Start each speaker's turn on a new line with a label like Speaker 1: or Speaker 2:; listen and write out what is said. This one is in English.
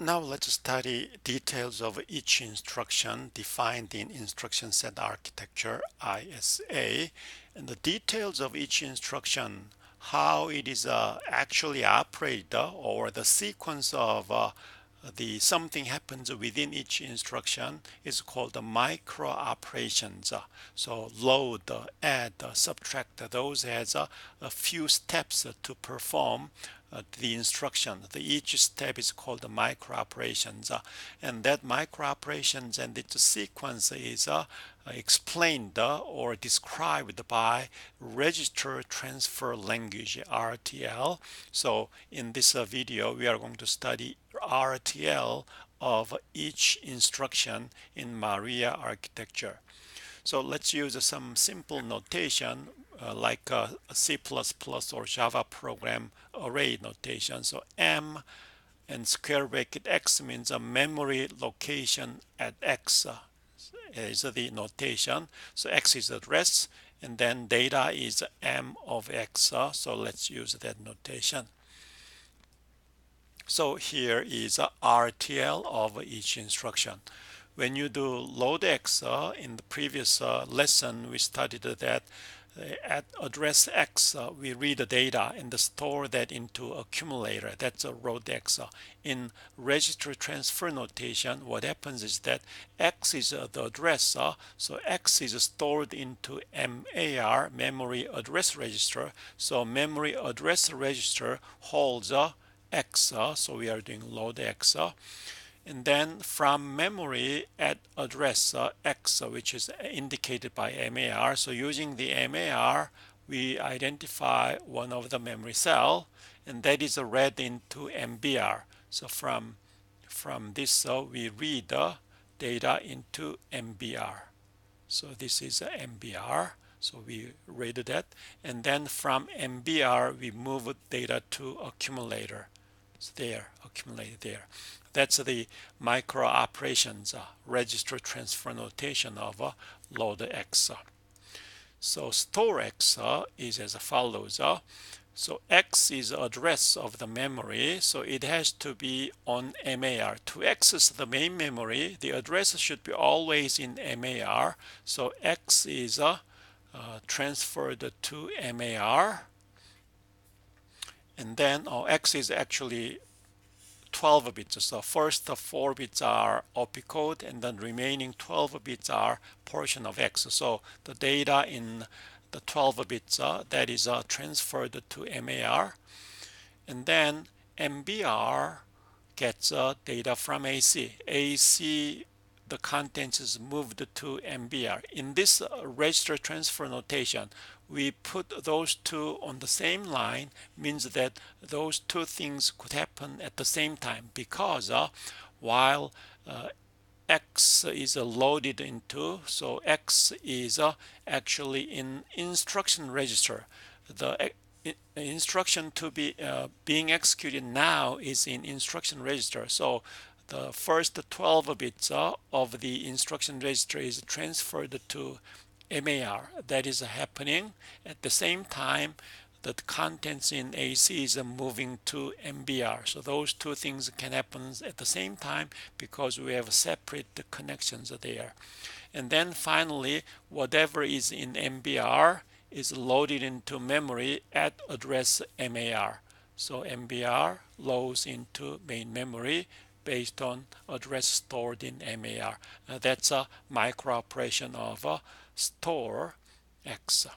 Speaker 1: Now let's study details of each instruction defined in instruction set architecture ISA, and the details of each instruction, how it is actually operated, or the sequence of the something happens within each instruction is called the micro operations. So load, add, subtract, those has a few steps to perform the instruction. Each step is called the micro operations, and that micro operations and its sequence is explained or described by register transfer language RTL. So in this video we are going to study RTL of each instruction in Maria architecture. So let's use some simple notation like a C++ or Java program array notation. So M and square bracket X means a memory location at X is the notation. So X is address, and then data is M of X. So let's use that notation. So here is a RTL of each instruction. When you do load X, in the previous lesson we studied that at address X we read the data and store that into accumulator. That's a load X. In register transfer notation, what happens is that X is the address, so X is stored into MAR, memory address register. So memory address register holds X, so we are doing load X, and then from memory at address X, which is indicated by MAR. So using the MAR, we identify one of the memory cell, and that is read into MBR. So from this, we read the data into MBR. So this is MBR. So we read that, and then from MBR we move data to accumulator. It's there, accumulated there. That's the micro operations register transfer notation of load X. So store X is as follows. So X is address of the memory, so it has to be on MAR. To access the main memory, the address should be always in MAR. So X is transferred to MAR, and then X is actually 12 bits. So first 4 bits are opcode, and then remaining 12 bits are portion of X. So the data in the 12 bits that is transferred to MAR, and then MBR gets data from AC. AC, the contents is moved to MBR. In this register transfer notation, we put those two on the same line, means that those two things could happen at the same time, because while X is loaded into, so X is actually in instruction register. The instruction to be being executed now is in instruction register. So the first 12 bits of the instruction register is transferred to MAR. That is happening at the same time the contents in AC is moving to MBR. So those two things can happen at the same time because we have separate connections there. And then finally, whatever is in MBR is loaded into memory at address MAR. So MBR loads into main memory based on address stored in MAR. That's a micro operation of store X.